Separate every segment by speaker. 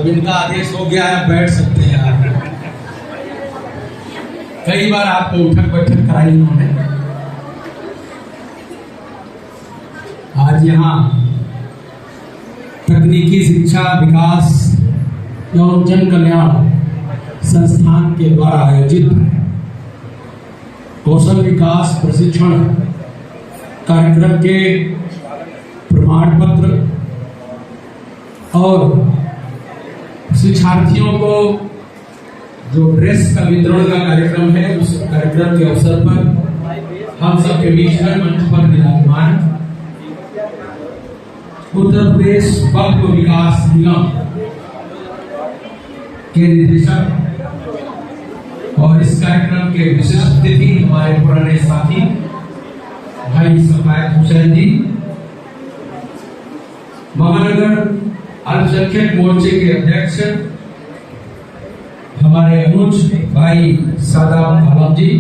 Speaker 1: इनका आदेश हो गया है, बैठ सकते हैं आप। कई बार आपको उठक बैठक कराई इन्होंने। आज यहाँ तकनीकी शिक्षा विकास एवं जन कल्याण संस्थान के द्वारा आयोजित कौशल विकास प्रशिक्षण कार्यक्रम के प्रमाण पत्र और शिक्षार्थियों को जो ड्रेस का वितरण का कार्यक्रम है, उस कार्यक्रम के अवसर पर हम सबके बीच में मंच पर विराजमान उत्तर प्रदेश वक्फ विकास निगम के निदेशक और इस कार्यक्रम के विशिष्ट अतिथि हमारे पुराने साथी भाई सफायत हुसैन जी, महानगर अल्पसंख्यक मोर्चे के अध्यक्ष हमारे अनुज भाई सादाब आलम जी,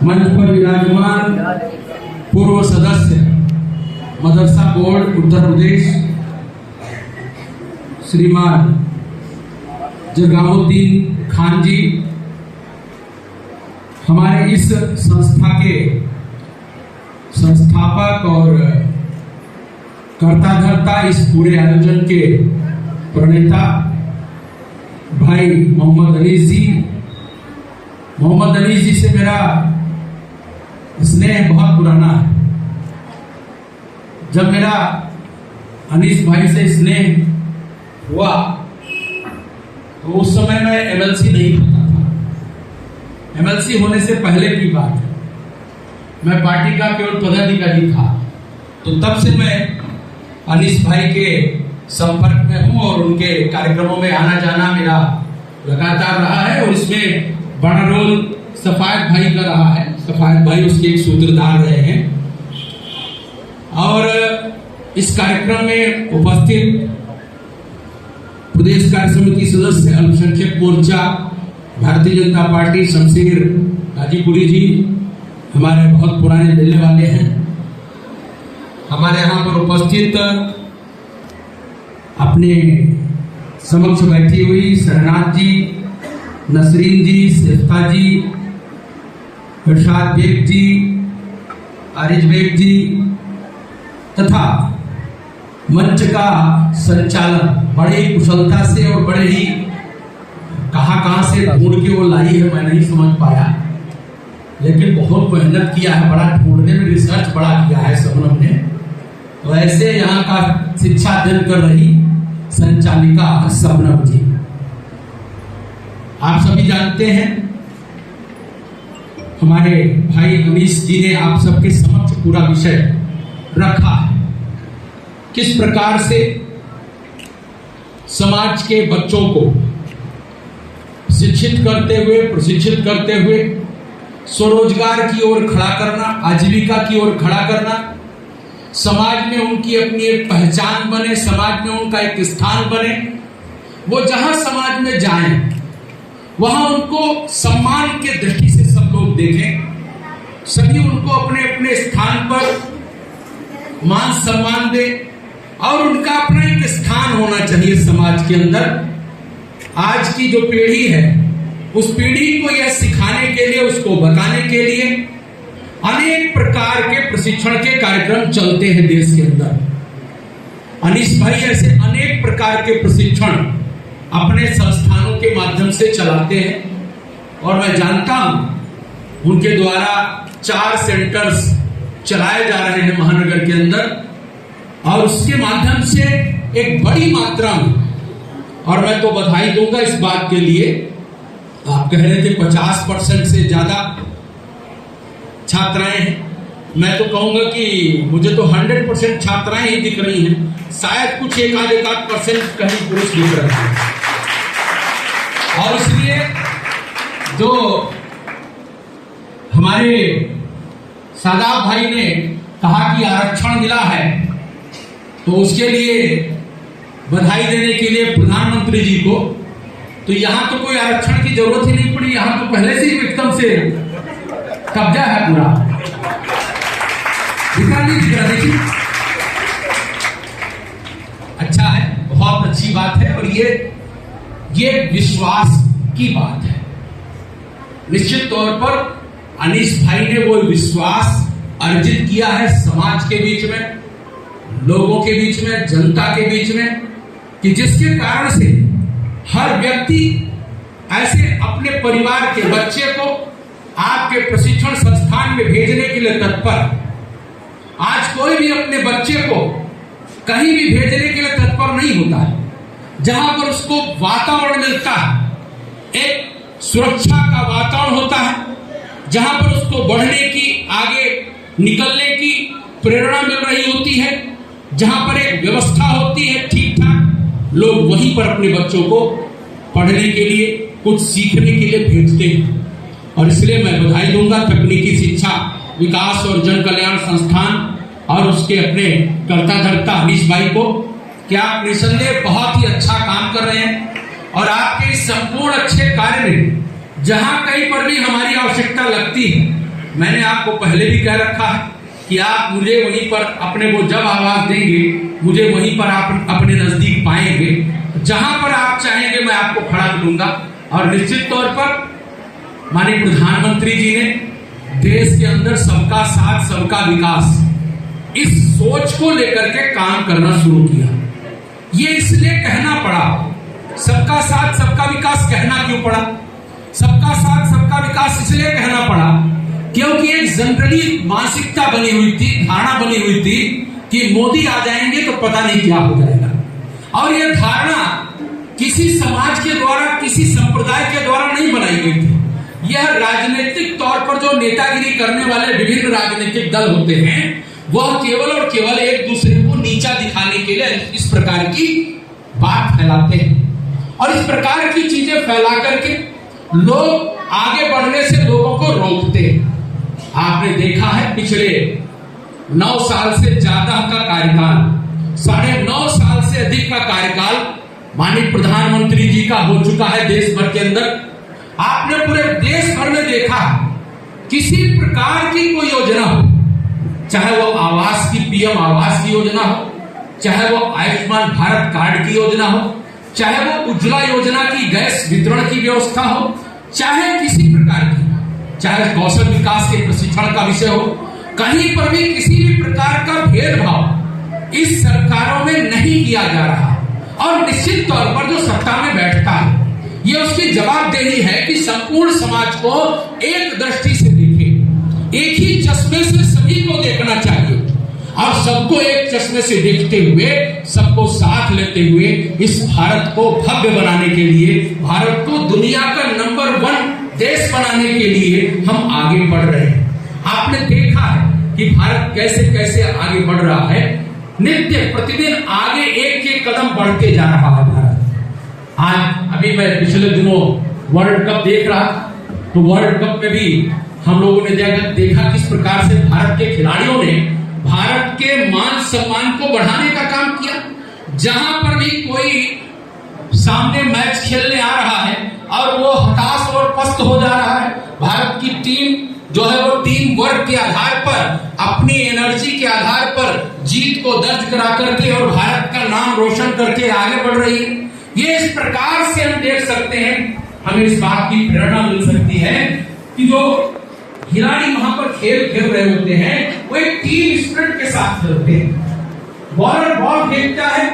Speaker 1: मंच पर विराजमान पूर्व सदस्य मदरसा बोर्ड उत्तर प्रदेश श्रीमान जगामुद्दीन खान जी, हमारे इस संस्था के संस्थापक और कर्ता धर्ता, इस पूरे आयोजन के प्रणेता भाई मोहम्मद अनीस जी। मोहम्मद अनीस जी से मेरा स्नेह बहुत पुराना है। जब मेरा अनीस भाई से स्नेह हुआ तो उस समय मैं एमएलसी नहीं होता था। एमएलसी होने से पहले की बात है, मैं पार्टी का केवल पदाधिकारी था। तो तब से मैं अनीस भाई के संपर्क में हूं और उनके कार्यक्रमों में आना जाना मेरा लगातार रहा है। और इसमें बड़ा रोल सफायत भाई का रहा है। सफायत भाई उसके एक सूत्रधार रहे हैं। और इस कार्यक्रम में उपस्थित प्रदेश कार्य समिति सदस्य अल्पसंख्यक मोर्चा भारतीय जनता पार्टी शमशेर गाजीपुरी जी, हमारे बहुत पुराने मिलने वाले हैं। हमारे यहाँ पर उपस्थित अपने समक्ष बैठी हुई शरनाथ जी, नसरीन जी, सिफ्ता जी, इरशाद बेग जी, आरिज बेग जी तथा मंच का संचालन बड़े ही कुशलता से और बड़े ही कहां से ढूंढ के वो लाई है, मैं नहीं समझ पाया, लेकिन बहुत मेहनत किया है, बड़ा ढूंढने में रिसर्च बड़ा किया है सबनम ने। तो ऐसे यहाँ का शिक्षा अध्ययन कर रही संचालिका सबनम जी, आप सभी जानते हैं हमारे भाई अनीस जी ने आप सबके समक्ष पूरा विषय रखा है। किस प्रकार से समाज के बच्चों को शिक्षित करते हुए, प्रशिक्षित करते हुए स्वरोजगार की ओर खड़ा करना, आजीविका की ओर खड़ा करना, समाज में उनकी अपनी एक पहचान बने, समाज में उनका एक स्थान बने। वो जहां समाज में जाएं वहां उनको सम्मान के दृष्टि से सब लोग देखें, सभी उनको अपने अपने स्थान पर मान सम्मान दें और उनका अपना एक स्थान होना चाहिए समाज के अंदर। आज की जो पीढ़ी है उस पीढ़ी को यह सिखाने के लिए, उसको बताने के लिए अनेक प्रकार के प्रशिक्षण के कार्यक्रम चलते हैं देश के अंदर। अनीस भाई ऐसे अनेक प्रकार के प्रशिक्षण अपने संस्थानों के माध्यम से चलाते हैं और मैं जानता हूं उनके द्वारा 4 सेंटर्स चलाए जा रहे हैं महानगर के अंदर और उसके माध्यम से एक बड़ी मात्रा में, और मैं तो बधाई दूंगा इस बात के लिए, आप कह रहे थे 50% से ज्यादा छात्राएं हैं, मैं तो कहूंगा कि मुझे तो 100% छात्राएं ही दिख रही हैं, शायद कुछ एक आध % कहीं पुरुष दिख रहे हैं। और इसलिए जो हमारे सादाब भाई ने कहा कि आरक्षण मिला है, तो उसके लिए बधाई देने के लिए प्रधानमंत्री जी को, तो यहां तो कोई आरक्षण की जरूरत ही नहीं पड़ी, यहां तो पहले से ही एकदम से कब्जा है पूरा। देखिए अच्छा है, बहुत अच्छी बात है। और ये विश्वास की बात है। निश्चित तौर पर अनीस भाई ने वो विश्वास अर्जित किया है समाज के बीच में, लोगों के बीच में, जनता के बीच में, कि जिसके कारण से हर व्यक्ति ऐसे अपने परिवार के बच्चे को आपके प्रशिक्षण संस्थान में भेजने के लिए तत्पर। आज कोई भी अपने बच्चे को कहीं भी भेजने के लिए तत्पर नहीं होता है, जहां पर उसको वातावरण मिलता है, एक सुरक्षा का वातावरण होता है, जहां पर उसको बढ़ने की, आगे निकलने की प्रेरणा मिल रही होती है, जहां पर एक व्यवस्था होती है ठीक ठाक, लोग वहीं पर अपने बच्चों को पढ़ने के लिए, कुछ सीखने के लिए भेजते हैं। और इसलिए मैं बधाई दूंगा तकनीकी शिक्षा विकास और जन कल्याण संस्थान और उसके अपने कर्ता धर्ता अनीस भाई को, कि आप निसंदेह बहुत ही अच्छा काम कर रहे हैं। और आपके इस संपूर्ण अच्छे कार्य में जहां कहीं पर भी हमारी आवश्यकता लगती है, मैंने आपको पहले भी कह रखा है कि आप मुझे वहीं पर, अपने को जब आवाज देंगे मुझे वहीं पर आप अपने नजदीक पाएंगे। जहां पर आप चाहेंगे मैं आपको खड़ा करूंगा। और निश्चित तौर पर माननीय प्रधानमंत्री जी ने देश के अंदर सबका साथ सबका विकास, इस सोच को लेकर के काम करना शुरू किया। ये इसलिए कहना पड़ा, सबका साथ सबका विकास कहना क्यों पड़ा? सबका साथ सबका विकास इसलिए कहना पड़ा क्योंकि एक जनरली मानसिकता बनी हुई थी, धारणा बनी हुई थी कि मोदी आ जाएंगे तो पता नहीं क्या हो जाएगा। और यह धारणा किसी समाज के द्वारा, किसी संप्रदाय के द्वारा नहीं बनाई गई थी। यह राजनीतिक तौर पर जो नेतागिरी करने वाले विभिन्न राजनीतिक दल होते हैं, वह केवल और केवल एक दूसरे को नीचा दिखाने के लिए इस प्रकार की बात फैलाते हैं। और इस प्रकार की चीजें फैला करके लोग आगे बढ़ने से लोगों को रोकते हैं। आपने देखा है पिछले 9 साल से ज्यादा का कार्यकाल, 9.5 साल से अधिक का कार्यकाल माननीय प्रधानमंत्री जी का हो चुका है देश भर के अंदर। आपने पूरे देश भर में देखा किसी प्रकार की कोई योजना हो, चाहे वो आवास की, पीएम आवास की योजना हो, चाहे वो आयुष्मान भारत कार्ड की योजना हो, चाहे वो उज्ज्वला योजना की गैस वितरण की व्यवस्था हो, चाहे किसी प्रकार की, चाहे कौशल विकास के प्रशिक्षण का विषय हो, कहीं पर भी किसी भी प्रकार का भेदभाव इस सरकारों में नहीं किया जा रहा। और निश्चित तौर पर जो सत्ता में बैठता है, ये उसकी जवाबदेही है कि संपूर्ण समाज को एक दृष्टि से देखे, एक ही चश्मे से सभी को देखना चाहिए। और सबको एक चश्मे से देखते हुए, सबको साथ लेते हुए इस भारत को भव्य बनाने के लिए, भारत को दुनिया का नंबर 1 देश बनाने के लिए हम आगे बढ़ रहे हैं। आपने देखा है कि भारत कैसे कैसे आगे बढ़ रहा है, नित्य प्रतिदिन आगे एक कदम बढ़ते जा रहा है भारत। आज अभी मैं पिछले दिनों वर्ल्ड कप देख रहा, तो वर्ल्ड कप में भी हम लोगों ने देखा किस प्रकार से भारत के खिलाड़ियों ने भारत के मान सम्मान को बढ़ाने का काम किया। जहां पर भी कोई सामने मैच खेलने आ रहा है और वो हताश और पस्त हो जा रहा है, भारत की टीम जो है वो टीम वर्क के आधार पर, अपनी एनर्जी के आधार पर जीत को दर्ज करा करके और भारत का नाम रोशन करके आगे बढ़ रही है। ये इस प्रकार से हम देख सकते हैं, हमें इस बात की प्रेरणा मिल सकती है कि जो खिलाड़ी वहां पर खेल रहे होते हैं वो एक टीम स्पिरिट के साथ खेलते हैं। बॉलर बॉल फेंकता है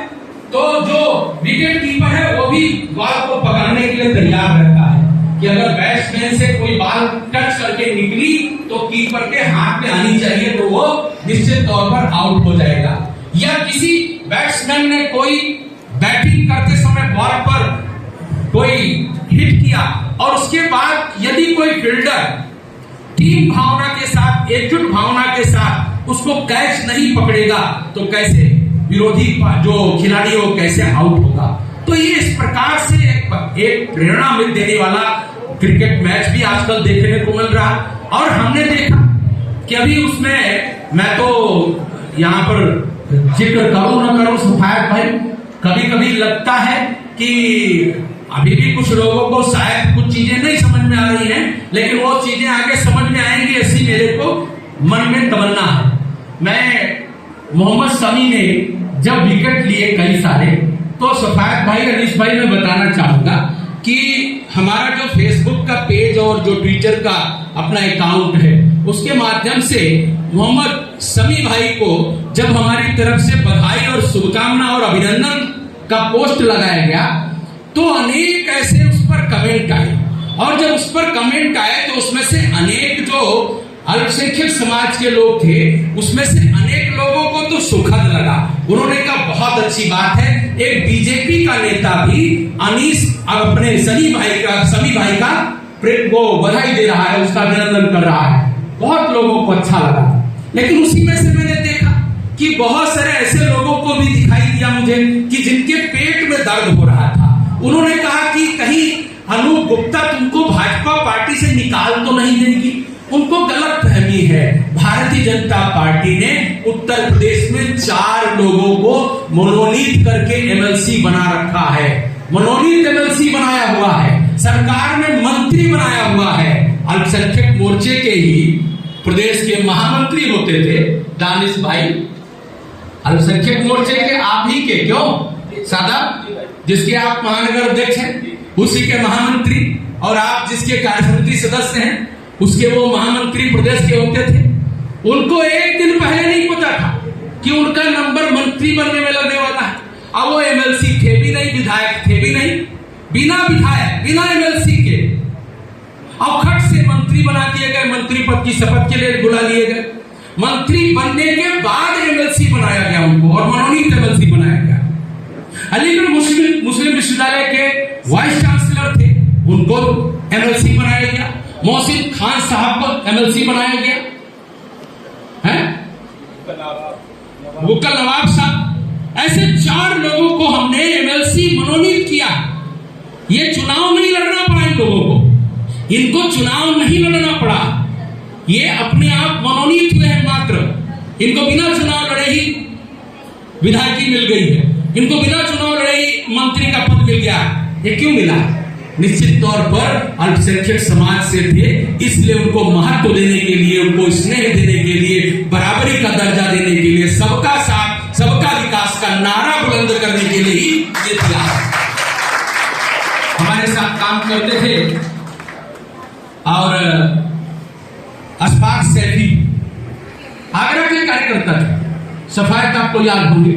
Speaker 1: तो जो विकेट कीपर है वो भी बॉल को पकड़ने के लिए तैयार रहता है कि अगर बैट्समैन से कोई बॉल टच करके निकली तो कीपर के हाथ में आनी चाहिए, तो वो निश्चित तौर पर आउट हो जाएगा। या किसी बैट्समैन ने कोई बैटिंग करते समय बॉल पर कोई हिट किया और उसके बाद यदि कोई फील्डर टीम भावना के साथ, एकजुट भावना के साथ उसको कैच नहीं पकड़ेगा तो कैसे विरोधी जो खिलाड़ी हो कैसे आउट होगा। तो ये इस प्रकार से एक प्रेरणा में देने वाला क्रिकेट मैच भी आजकल देखने को मिल रहा। और हमने देखा कि अभी उसमें, मैं तो यहाँ पर जिक्र करूं न करूं सफायत भाई, कभी कभी लगता है कि अभी भी कुछ लोगों को शायद कुछ चीजें नहीं समझ में आ रही हैं, लेकिन वो चीजें आगे समझ में आएंगी ऐसी मेरे को मन में तमन्ना है। मैं मोहम्मद शमी ने जब विकेट लिए कई सारे, तो सफायत भाई, अनीस भाई, मैं बताना चाहूंगा कि हमारा जो फेसबुक का पेज और जो ट्विटर का अपना अकाउंट है, उसके माध्यम से मोहम्मद समी भाई को जब हमारी तरफ से बधाई और शुभकामना और अभिनंदन का पोस्ट लगाया गया, तो अनेक ऐसे उस पर कमेंट आए। और जब उस पर कमेंट आए तो उसमें से अनेक जो अल्पसंख्यक समाज के लोग थे, उसमें से अनेक लोगों को तो सुखद लगा। उन्होंने कहा बहुत अच्छी बात है, एक बीजेपी का नेता भी अनीस अपने समी भाई का वो बधाई दे रहा है, उसका अभिनंदन कर रहा है। बहुत लोगों को अच्छा लगा। लेकिन उसी में से मैंने देखा कि बहुत सारे ऐसे लोगों को भी दिखाई दिया मुझे कि जिनके पेट में दर्द हो रहा था। उन्होंने कहा कि कहीं अनूप गुप्ता तुमको भाजपा पार्टी से निकाल तो नहीं देगी। उनको गलत फहमी है। भारतीय जनता पार्टी ने उत्तर प्रदेश में 4 लोगों को मनोनीत करके एमएलसी बना रखा है। मनोनीत एमएलसी बनाया हुआ है, सरकार में मंत्री बनाया हुआ है। अल्पसंख्यक मोर्चे के ही प्रदेश के महामंत्री होते थे दानिश भाई, अल्पसंख्यक मोर्चे के आप ही के, क्यों सादा, जिसके आप महानगर अध्यक्ष हैं, उसी के महामंत्री, और आप जिसके कार्यसमिति सदस्य हैं, उसके वो महामंत्री प्रदेश के होते थे। उनको एक दिन पहले नहीं पता था कि उनका नंबर मंत्री बनने में लगने वाला है। अब वो एमएलसी थे भी नहीं, विधायक थे भी नहीं, बिना विधायक बिना एमएलसी के और खट से मंत्री बना दिए गए। मंत्री पद की शपथ के लिए बुला लिए गए। मंत्री बनने के बाद एमएलसी बनाया गया उनको, और मनोनीत एमएलसी बनाया गया। अलीगढ़ मुस्लिम विश्वविद्यालय के वाइस चांसलर थे, उनको एमएलसी बनाया गया। मोहसिन खान साहब को एमएलसी बनाया गया है, मुकल नवाब साहब। ऐसे 4 लोगों को हमने एमएलसी मनोनीत किया। ये चुनाव नहीं लड़ना पड़ा इन लोगों को, इनको चुनाव नहीं लड़ना पड़ा, ये अपने आप मनोनीत हुए हैं मात्र। इनको बिना चुनाव लड़े ही विधायकी मिल गई है, इनको बिना चुनाव लड़े ही मंत्री का पद मिल गया। ये क्यों मिला? निश्चित तौर पर अल्पसंख्यक समाज से थे, इसलिए उनको महत्व देने के लिए, उनको स्नेह देने के लिए, बराबरी का दर्जा देने के लिए, सबका साथ सबका विकास का नारा बुलंद करने के लिए ही ये दिया। हमारे साथ काम करते थे और अशफाक सैफी आगरा के कार्यकर्ता थे। सफायत आपको याद होंगे,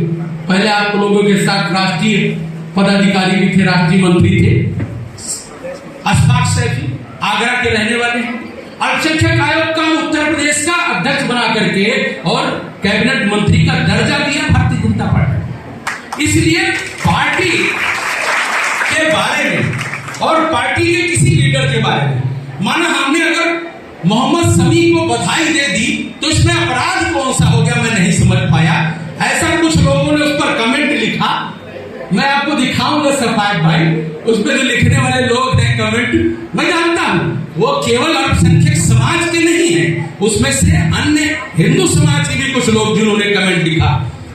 Speaker 1: पहले आप लोगों के साथ राष्ट्रीय पदाधिकारी भी थे, राष्ट्रीय मंत्री थे। अशफाक सैफी आगरा के रहने वाले हैं। अल्पसंख्यक आयोग का उत्तर प्रदेश का अध्यक्ष बना करके और कैबिनेट मंत्री का दर्जा दिया भारतीय जनता पार्टी। इसलिए पार्टी के बारे में और पार्टी के किसी लीडर के बारे में, माना हमने अगर मोहम्मद समी को बधाई दे दी तो इसमें अपराध कौन सा हो गया, मैं नहीं समझ पाया। ऐसा कुछ लोगों ने उस पर कमेंट लिखा, मैं आपको दिखाऊंगा सफायत भाई, उसमें जो लिखने वाले लोग हैं कमेंट, मैं जानता हूं वो केवल अल्पसंख्यक समाज के नहीं है, उसमें से अन्य हिंदू समाज के भी कुछ लोग जिन्होंने कमेंट लिखा।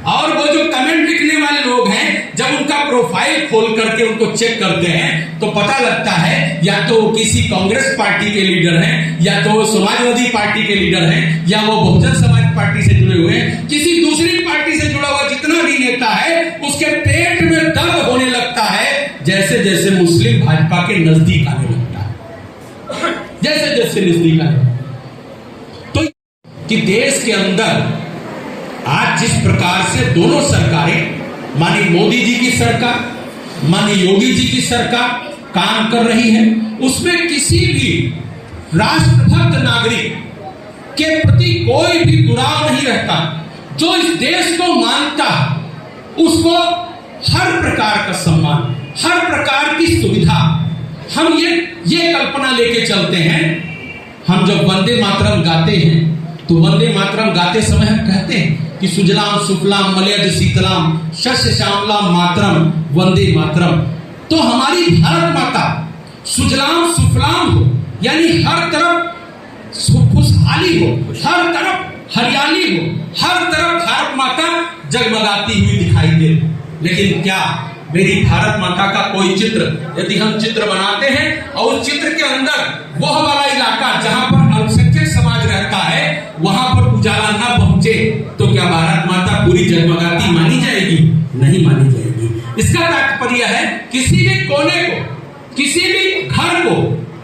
Speaker 1: और वो जो कमेंट लिखने वाले लोग हैं, जब उनका प्रोफाइल खोल करके उनको चेक करते हैं तो पता लगता है या तो वो किसी कांग्रेस पार्टी के लीडर हैं, या तो वो समाजवादी पार्टी के लीडर हैं, या वो बहुजन समाज पार्टी से जुड़े हुए हैं। किसी दूसरी पार्टी से जुड़ा हुआ जितना भी नेता है, उसके पेट में दर्द होने लगता है जैसे जैसे मुस्लिम भाजपा के नजदीक आने लगता है, जैसे जैसे नजदीक आने। तो कि देश के अंदर आज जिस प्रकार से दोनों सरकारें, माननीय मोदी जी की सरकार, माननीय योगी जी की सरकार काम कर रही है, उसमें किसी भी राष्ट्रभक्त नागरिक के प्रति कोई भी दुराव नहीं रहता। जो इस देश को मानता उसको हर प्रकार का सम्मान, हर प्रकार की सुविधा, हम ये कल्पना लेके चलते हैं। हम जब वंदे मातरम गाते हैं तो वंदे मातरम गाते समय हम कहते हैं कि सुजलाम सुफलाम मलयज शीतलाम शस्य श्यामलाम मातरम वंदे मातरम। तो हमारी भारत माता सुजलाम सुफलाम हो, यानी हर तरफ खुशहाली हो, हर तरफ हरियाली हो, हर तरफ भारत माता जगमगाती हुई दिखाई दे। लेकिन क्या मेरी भारत माता का कोई चित्र, यदि हम चित्र बनाते हैं और उस चित्र के अंदर वह वाला इलाका जहां पर अल्पसंख्यक समाज रहता है वहां पर उजाला ना पहुंचे, तो क्या भारत माता पूरी जगमगाती मानी जाएगी? नहीं मानी जाएगी। इसका तात्पर्य है किसी भी कोने को, किसी भी घर को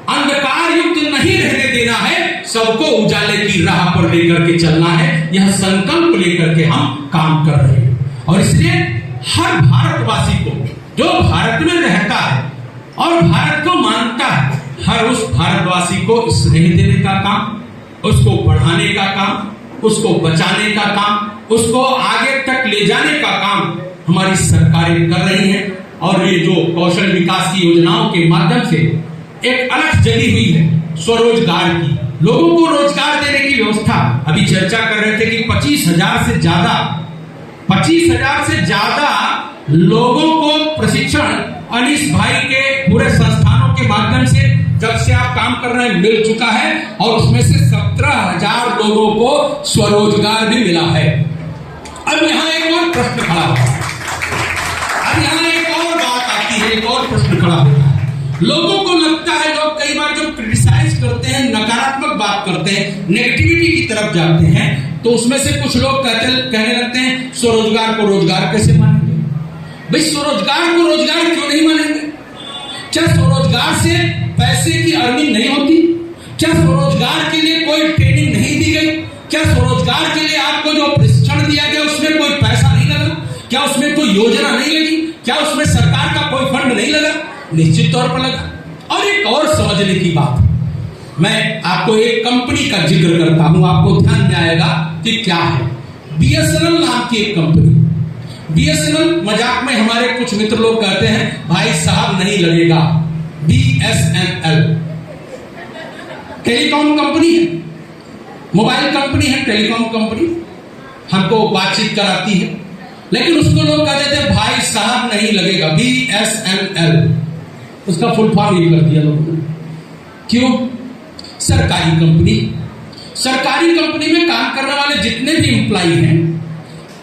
Speaker 1: अंधकार युक्त नहीं रहने देना है, सबको उजाले की राह पर लेकर के चलना है। यह संकल्प लेकर के हम काम कर रहे हैं। और इसलिए हर भारतवासी को जो भारत में रहता है और भारत को मानता है, हर उस भारतवासी को स्नेह देने का काम, उसको बढ़ाने का काम, उसको बचाने का काम, उसको आगे तक ले जाने का काम हमारी सरकारें कर रही हैं। और ये जो कौशल विकास की योजनाओं के माध्यम से एक अलग जगी हुई है स्वरोजगार की, लोगों को रोजगार देने की व्यवस्था। अभी चर्चा कर रहे थे कि 25,000 से ज्यादा लोगों को प्रशिक्षण अनीस भाई के पूरे संस्थानों के माध्यम से जब से आप काम कर रहे हैं मिल चुका है, और उसमें से 17,000 लोगों को स्वरोजगार भी मिला है। अब यहां एक और प्रश्न खड़ा होता है, अब यहां एक और बात आती है, एक और प्रश्न खड़ा होता है। लोगों को लगता है, लोग कई बार जो क्रिटिसाइज करते हैं, नकारात्मक बात करते हैं, नेगेटिविटी की तरफ जाते हैं, तो उसमें से कुछ लोग कहने लगते हैं स्वरोजगार को रोजगार कैसे मानेंगे? भाई स्वरोजगार को रोजगार क्यों नहीं मानेंगे? क्या स्वरोजगार से पैसे की अर्निंग नहीं होती? क्या स्वरोजगार के लिए कोई ट्रेनिंग नहीं दी गई? क्या स्वरोजगार के लिए आपको जो प्रशिक्षण दिया गया उसमें कोई पैसा नहीं लगा? क्या उसमें कोई योजना नहीं लगी? क्या उसमें सरकार का कोई फंड नहीं लगा? निश्चित तौर पर लगा। और एक और समझने की बात, मैं आपको एक कंपनी का जिक्र करता हूं, आपको ध्यान में आएगा कि क्या है। BSNL नाम की एक कंपनी, BSNL मजाक में हमारे कुछ मित्र लोग कहते हैं भाई साहब नहीं लगेगा। BSNL टेलीकॉम कंपनी है, मोबाइल कंपनी है, टेलीकॉम कंपनी हमको बातचीत कराती है, लेकिन उसको लोग कहते थे भाई साहब नहीं लगेगा, BSNL। उसका फुल फॉर्म ये कर दिया लोगों ने। क्यों? सरकारी कंपनी, सरकारी कंपनी में काम करने वाले जितने भी एम्प्लॉय हैं,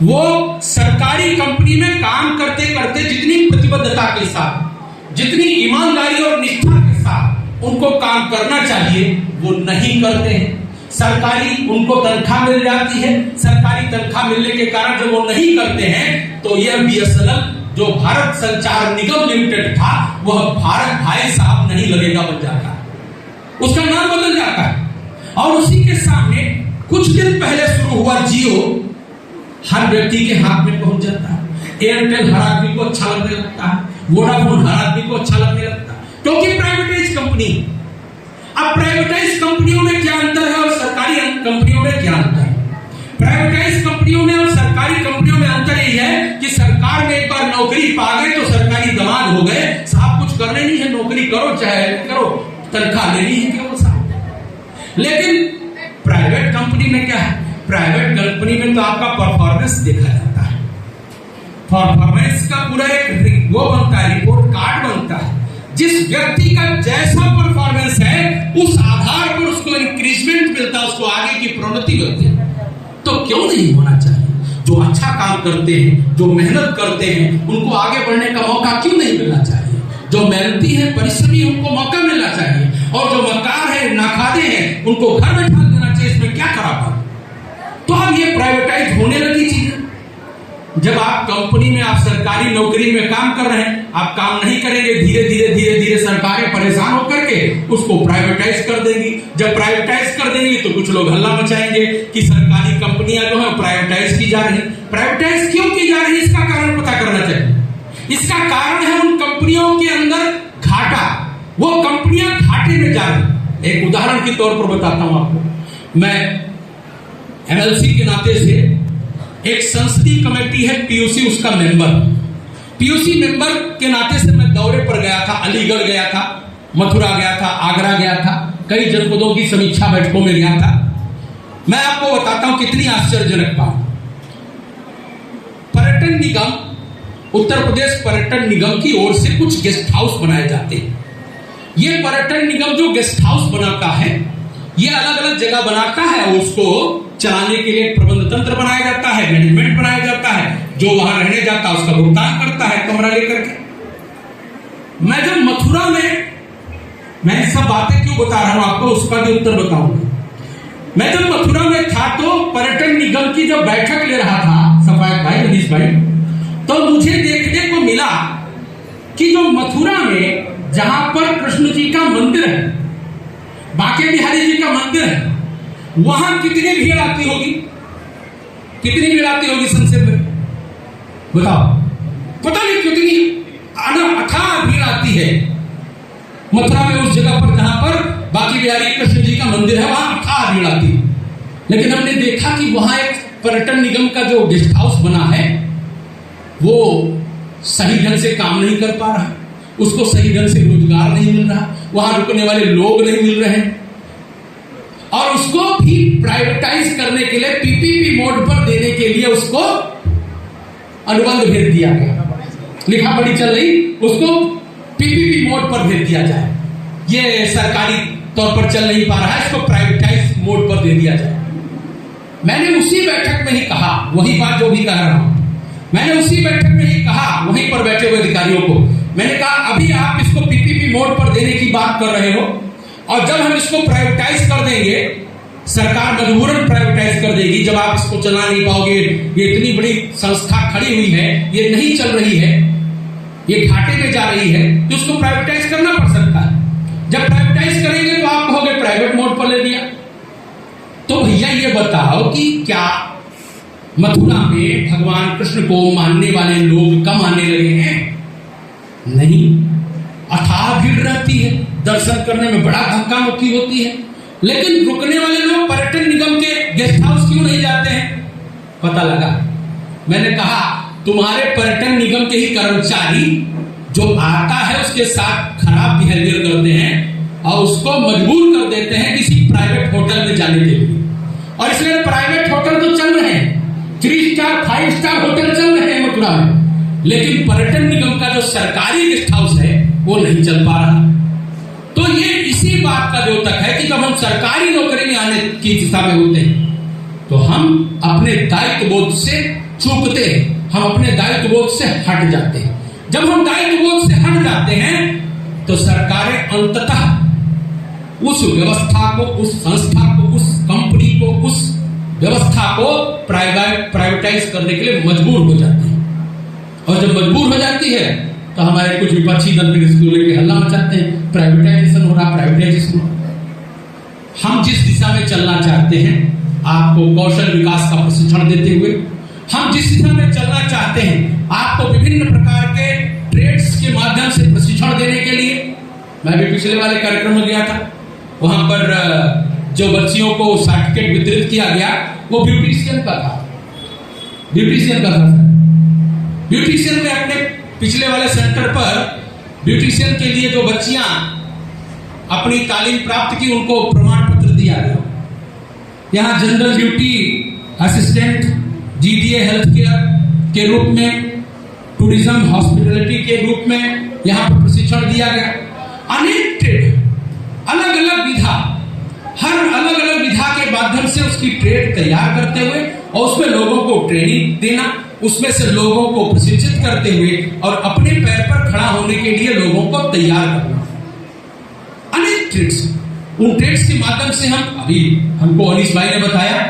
Speaker 1: वो सरकारी कंपनी में काम करते करते जितनी प्रतिबद्धता के साथ, जितनी ईमानदारी और निष्ठा के साथ उनको काम करना चाहिए, वो नहीं करते हैं। सरकारी उनको तनख्वाह मिल जाती है, सरकारी तनख्वाह मिलने के कारण जब वो नहीं करते हैं, तो यह BSNL जो भारत संचार निगम लिमिटेड था, वह भारत भाई साहब नहीं लगेगा बन जाता है, उसका नाम बदल जाता है। और उसी के सामने कुछ दिन पहले शुरू हुआ जियो हर व्यक्ति के हाथ में पहुंच जाता है। एयरटेल हर आदमी को अच्छा लगने लगता है, वोडाफोन हर आदमी को अच्छा लगने लगता है, क्योंकि प्राइवेटाइज कंपनी। अब प्राइवेटाइज कंपनियों में क्या अंतर है और सरकारी कंपनियों में क्या अंतर है? प्राइवेटाइज कंपनियों में और सरकारी कंपनियों में अंतर यही है कि सरकार में एक बार नौकरी पा गए तो सरकारी दमाद हो गए, साहब कुछ करने नहीं है, नौकरी करो चाहे करो, तनख्वाह लेनी है केवल साहब। लेकिन प्राइवेट कंपनी में क्या है? प्राइवेट कंपनी में तो आपका परफॉर्मेंस देखा जाता है, परफॉर्मेंस का पूरा एक वो बनता है, रिपोर्ट कार्ड बनता है। जिस व्यक्ति का जैसा परफॉर्मेंस है उस आधार पर उसको इंक्रीजमेंट मिलता है, उसको आगे की प्रोन्नति मिलती है। तो क्यों नहीं होना चाहिए? जो अच्छा काम करते हैं, जो मेहनत करते हैं, उनको आगे बढ़ने का मौका क्यों नहीं मिलना चाहिए? जो मेहनती है, परिश्रमी, उनको मौका मिलना चाहिए। और जो मक्कार है, नाखादे हैं, उनको घर बैठा देना चाहिए। इसमें क्या खराब है? तो अब ये प्राइवेटाइज होने लगी चीजें। जब आप कंपनी में, आप सरकारी नौकरी में काम कर रहे हैं, आप काम नहीं करेंगे, धीरे धीरे सरकारें परेशान होकर के उसको प्राइवेटाइज कर देंगी। जब प्राइवेटाइज कर देंगी तो कुछ लोग हल्ला मचाएंगे कि सरकारी कंपनियां जो है प्राइवेटाइज की जा रही। प्राइवेटाइज क्यों की जा रही है, इसका कारण पता करना चाहिए। इसका कारण है उन कंपनियों के अंदर घाटा, वो कंपनियां घाटे में जा रही। एक उदाहरण के तौर पर बताता हूं आपको। मैं MLC के नाते से, एक संसदीय कमेटी है PUC, उसका मेंबर, PUC मेंबर के नाते से मैं दौरे पर गया था, अलीगढ़ गया था, मथुरा गया था, आगरा गया था, कई जनपदों की समीक्षा बैठकों में गया था। मैं आपको बताता हूं कितनी आश्चर्यजनक बात। पर्यटन निगम, उत्तर प्रदेश पर्यटन निगम की ओर से कुछ गेस्ट हाउस बनाए जाते हैं। ये पर्यटन निगम जो गेस्ट हाउस बनाता है, ये अलग अलग जगह बनाता है, उसको चलाने के लिए प्रबंध तंत्र बनाया जाता है, मैनेजमेंट बनाया जाता है, जो वहां रहने जाता है उसका भुगतान करता है कमरा लेकर के। मैं जब मथुरा में, मैं सब बातें क्यों बता रहा हूं आपको, उसका भी उत्तर बताऊंगा। मैं जब मथुरा में था तो पर्यटन निगम की जब बैठक ले रहा था सफायत भाई, अनीस भाई, तो मुझे देखने को मिला कि जो मथुरा में जहां पर कृष्ण जी का मंदिर है, बांके बिहारी जी का मंदिर है, वहां कितनी भीड़ आती होगी, कितनी भीड़ आती होगी संसद में, बताओ। पता नहीं कितनी अथाह भीड़ आती है मथुरा में, उस जगह पर जहां पर बांके बिहारी कृष्ण जी का मंदिर है, वहां अथाह भीड़ आती है। लेकिन हमने देखा कि वहां एक पर्यटन निगम का जो गेस्ट हाउस बना है वो सही ढंग से काम नहीं कर पा रहा, उसको सही ढंग से रोजगार नहीं मिल रहा, वहां रुकने वाले लोग नहीं मिल रहे हैं, और उसको भी प्राइवेटाइज करने के लिए पीपीपी मोड पर देने के लिए उसको अनुबंध भेज दिया गया, लिखा पढ़ी चल रही, उसको पीपीपी मोड पर भेज दिया जाए। ये सरकारी तौर पर चल नहीं पा रहा है, इसको प्राइवेटाइज मोड पर दे दिया जाए। मैंने उसी बैठक में ही कहा, वही बात जो भी कह रहा हूं, मैंने उसी बैठक में ही कहा, वहीं पर बैठे हुए अधिकारियों को मैंने कहा, अभी आप इसको पीपीपी मोड पर देने की बात कर रहे हो, और जब हम इसको प्राइवेटाइज कर देंगे, सरकार मजबूरन प्राइवेटाइज कर देगी, जब आप इसको चला नहीं पाओगे, ये इतनी बड़ी संस्था खड़ी हुई है, ये नहीं चल रही है, ये घाटे में जा रही है, तो उसको प्राइवेटाइज करना पड़ सकता है। जब प्राइवेटाइज करेंगे तो आप कहोगे प्राइवेट मोड पर ले दिया। तो भैया ये बताओ कि क्या मथुरा में भगवान कृष्ण को मानने वाले लोग कम आने लगे हैं? नहीं, अथाह भीड़ रहती है, दर्शन करने में बड़ा धक्का मुक्की होती है, लेकिन रुकने वाले लोग पर्यटन निगम के गेस्ट हाउस क्यों नहीं जाते हैं? पता लगा, मैंने कहा तुम्हारे पर्यटन निगम के ही कर्मचारी जो आता है उसके साथ खराब बिहेवियर करते हैं और उसको मजबूर कर देते हैं किसी प्राइवेट होटल में जाने के लिए, और इसलिए प्राइवेट होटल तो चल रहे हैं, 3 स्टार 5 स्टार होटल चल रहे हैं मथुरा में, लेकिन पर्यटन निगम का जो सरकारी गेस्ट हाउस है वो नहीं चल पा रहा। तो ये इसी बात का द्योतक है कि जब हम सरकारी नौकरी में आने की दिशा में होते हैं तो हम अपने दायित्व बोध से चूकते हैं, हम अपने दायित्व बोध से हट जाते हैं। जब हम दायित्व बोध से हट जाते हैं तो सरकारें अंततः उस व्यवस्था को, उस संस्था को, उस कंपनी को, उस व्यवस्था को प्राइवेटाइज करने के लिए मजबूर हो जाती है, और जब मजबूर हो जाती है तो हमारे कुछ विपक्षी दल फिर इसको लेकर हल्ला मचाते हैं, प्राइवेटाइजेशन हो रहा, प्राइवेटाइजेशन हो रहा। हम जिस दिशा में चलना चाहते हैं, आपको कौशल विकास का प्रशिक्षण देते हुए, हम जिस दिशा में चलना चाहते हैं, आपको विभिन्न प्रकार के ट्रेड्स के माध्यम से प्रशिक्षण देने के लिए, मैं भी पिछले वाले कार्यक्रम में गया था, वहां पर जो बच्चियों को सर्टिफिकेट वितरित किया गया वो ब्यूटिशियन का था, ब्यूटिशियन का था। ब्यूटिशियन में अपने पिछले वाले सेंटर पर ब्यूटिशियन के लिए जो बच्चियां अपनी तालीम प्राप्त की उनको प्रमाण पत्र दिया गया। यहाँ general duty assistant, GDA health care के रूप में, टूरिज्म हॉस्पिटलिटी के रूप में यहाँ पर प्रशिक्षण दिया गया। अनेक ट्रेड, अलग अलग विधा, हर अलग अलग विधा के माध्यम से उसकी ट्रेड तैयार करते हुए और उसमें लोगों को ट्रेनिंग देना, उसमें से लोगों को प्रशिक्षित करते हुए और अपने पैर पर खड़ा होने के लिए लोगों को तैयार करना। अनेक ट्रेड्स, उन ट्रेड्स के माध्यम से हम, अभी हमको अनीश भाई ने बताया,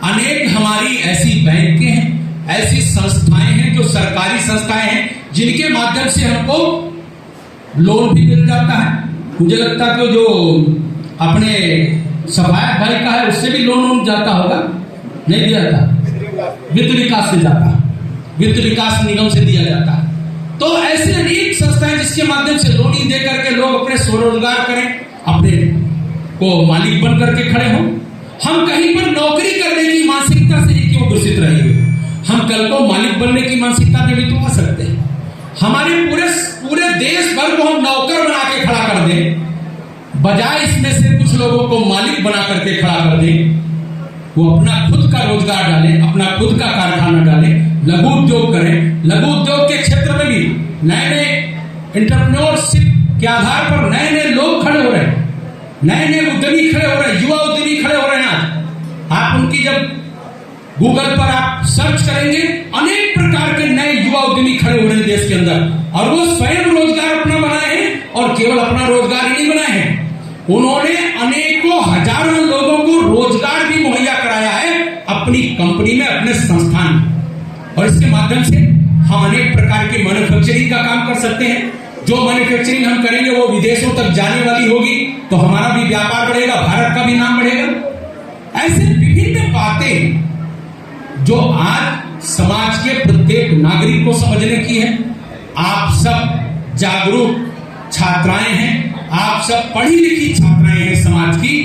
Speaker 1: अनेक हमारी ऐसी बैंकें हैं, ऐसी संस्थाएं हैं जो सरकारी संस्थाएं हैं जिनके माध्यम से हमको लोन भी मिल जाता है। मुझे लगता है कि जो अपने सफायत भाई का है उससे भी लोन जाता होगा, नहीं दिया जाता, वित्त विकास से जाता है, वित्त विकास निगम से दिया जाता है। तो ऐसे अनेक संस्थाएं जिसके माध्यम से लोनिंग दे करके लोग अपने स्वरोजगार करें, अपने को मालिक बन करके खड़े हों। हम कहीं पर नौकरी करने की मानसिकता से ही क्यों ग्रसित रहे हुए, हम कल को मालिक बनने की मानसिकता में भी तो आ सकते हैं। हमारे पूरे देश भर को हम नौकर बना के खड़ा कर दें, बजाय इसमें से कुछ लोगों को मालिक बना करके खड़ा कर दें, वो अपना खुद का रोजगार डालें, अपना खुद का कारखाना डालें, लघु उद्योग करें। लघु उद्योग के क्षेत्र में भी नए नए एंटरप्रेन्योरशिप के आधार पर नए नए लोग खड़े हो रहे हैं, नए नए उद्यमी खड़े हो रहे हैं, युवा उद्यमी खड़े हो रहे हैं। आप उनकी जब गूगल पर आप सर्च करेंगे, अनेक प्रकार के नए युवा उद्यमी खड़े हो रहे हैं देश के अंदर, और वो स्वयं रोजगार अपना बनाए हैं, और केवल अपना रोजगार ही नहीं बनाए हैं, उन्होंने अनेकों हजारों लोगों को रोजगार भी मुहैया कराया है अपनी कंपनी में, अपने संस्थान में। और इसके माध्यम से हम अनेक प्रकार के मैन्युफैक्चरिंग का काम कर सकते हैं। जो मैन्युफैक्चरिंग हम करेंगे वो विदेशों तक जाने वाली होगी, तो हमारा भी व्यापार बढ़ेगा, भारत का भी नाम बढ़ेगा। ऐसे विभिन्न बातें जो आज समाज के प्रत्येक नागरिक को समझने की है। आप सब जागरूक छात्राएं हैं, आप सब पढ़ी लिखी छात्राएं हैं समाज की,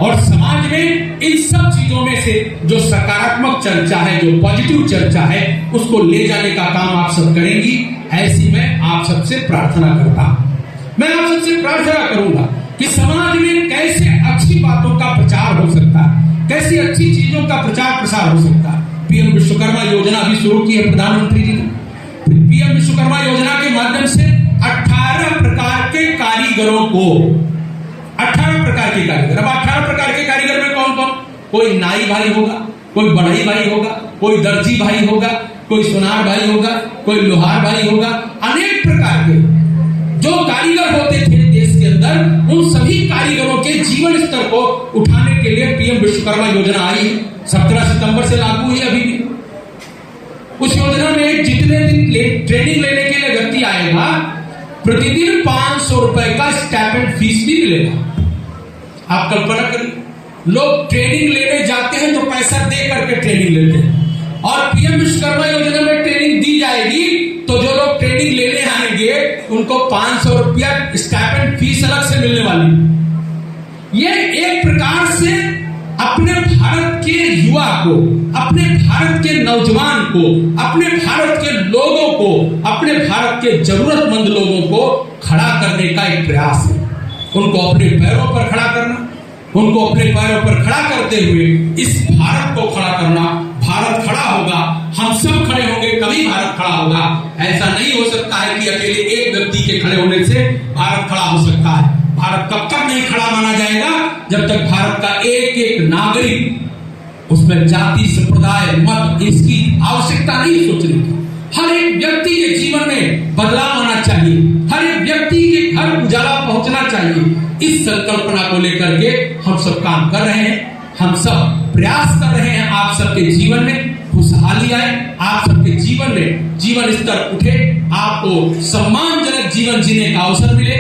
Speaker 1: और समाज में इन सब चीजों में से जो सकारात्मक चर्चा है, जो पॉजिटिव चर्चा है, उसको ले जाने का काम आप सब करेंगी। ऐसी मैं आप सबसे प्रार्थना करता हूं। मैं आप सबसे प्रार्थना करूंगा कि समाज में कैसे अच्छी बातों का प्रचार हो सकता है, कैसी अच्छी चीजों का प्रचार प्रसार हो सकता है। पीएम विश्वकर्मा योजना भी शुरू की है प्रधानमंत्री जी ने। पीएम विश्वकर्मा योजना के माध्यम से 18 प्रकार के कारीगरों को, 18 प्रकार के कारीगर। अब 18 प्रकार के कारीगर में कौन कौन? कोई नाई भाई होगा, कोई बढ़ई भाई होगा, कोई दर्जी भाई होगा, कोई सुनार भाई होगा, कोई लोहार भाई होगा। अनेक प्रकार के जो कारीगर होते थे देश के अंदर, उन सभी कारीगरों के जीवन स्तर को उठाने के लिए पीएम विश्वकर्मा योजना आई। 17 सितंबर से लागू हुई अभी भी। उस योजना में जितने दिन ट्रेनिंग लेने के लिए व्यक्ति आएगा, प्रतिदिन 500 रुपए का स्टाइपेंड फीस भी मिलेगा। आप कल्पना करिए, लोग ट्रेनिंग लेने जाते हैं तो पैसा दे करके ट्रेनिंग लेते हैं, और पीएम विश्वकर्मा योजना में ट्रेनिंग दी जाएगी तो जो लोग ट्रेनिंग लेने आएंगे उनको 500 रुपया स्टाइपेंड फीस अलग से मिलने वाली। ये एक प्रकार से अपने भारत के युवा को, अपने भारत के नौजवान को, अपने भारत के लोगों को, अपने भारत के जरूरतमंद लोगों को खड़ा करने का एक प्रयास है। उनको अपने पैरों पर खड़ा करना, उनको अपने पैरों पर खड़ा करते हुए इस भारत को खड़ा करना। भारत खड़ा होगा, हम सब खड़े होंगे, कभी भारत खड़ा होगा। ऐसा नहीं हो सकता है कि अकेले एक व्यक्ति के खड़े होने से भारत खड़ा हो सकता है। भारत तब तक नहीं खड़ा माना जाएगा जब तक भारत का एक एक नागरिक, उसमें जाति, संप्रदाय, मत, इसकी आवश्यकता नहीं सोचने की। हर एक व्यक्ति के जीवन में बदलाव आना चाहिए, हर एक व्यक्ति के घर उजाला पहुंचना चाहिए। इस संकल्पना को लेकर के हम सब काम कर रहे हैं, हम सब प्रयास कर रहे हैं। आप सबके जीवन में खुशहाली आए, आप सबके जीवन में जीवन स्तर उठे, आपको सम्मानजनक जीवन जीने का अवसर मिले।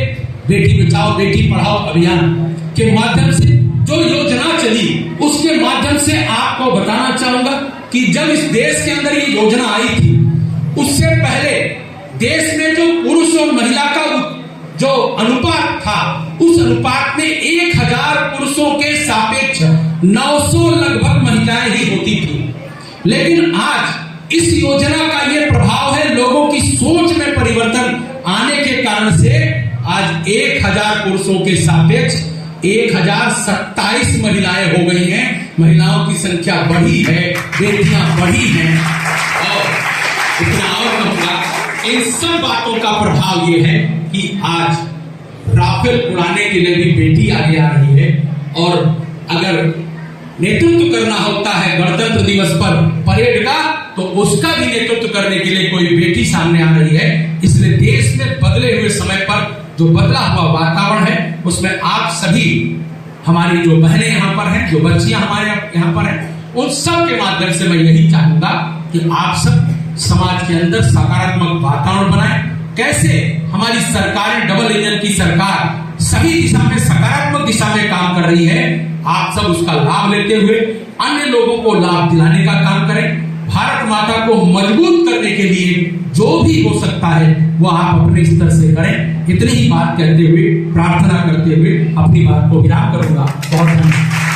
Speaker 1: बेटी बचाओ बेटी पढ़ाओ अभियान के माध्यम से जो योजना चली, उसके माध्यम से आपको बताना चाहूंगा कि जब इस देश के अंदर ये योजना आई थी, उससे पहले देश में जो पुरुष और महिला का जो अनुपात था, उस अनुपात में 1000 पुरुषों के सापेक्ष 900 लगभग महिलाएं ही होती थी। लेकिन आज इस योजना का ये प्रभाव है, लोगों की सोच में परिवर्तन आने के कारण से आज 1000 पुरुषों के सापेक्ष 1027 महिलाएं हो गई हैं। महिलाओं की संख्या बढ़ी है, बेटियां बढ़ी हैं। और इतना और कहूंगा, इन सब बातों का प्रभाव ये है कि आज राफेल उड़ाने के लिए भी बेटी आगे आ रही है। और अगर नेतृत्व करना होता है गणतंत्र दिवस पर परेड का, तो उसका भी नेतृत्व करने के लिए कोई बेटी सामने आ रही है। इसलिए देश में बदले हुए समय पर जो बदला हुआ वातावरण है, उसमें आप सभी, हमारी जो बहनें यहाँ पर हैं, जो बच्चियां हमारे यहाँ पर हैं, उन सब के माध्यम से मैं यही चाहूंगा कि आप सब समाज के अंदर सकारात्मक वातावरण बनाएं। कैसे हमारी सरकार, डबल इंजन की सरकार सही दिशा में, सकारात्मक दिशा में काम कर रही है, आप सब उसका लाभ लेते हुए अन्य लोगों को लाभ दिलाने का काम करें। भारत माता को मजबूत करने के लिए जो भी हो सकता है वो आप अपने स्तर से करें। इतनी ही बात कहते हुए, प्रार्थना करते हुए अपनी बात को विराम करूंगा। बहुत धन्यवाद।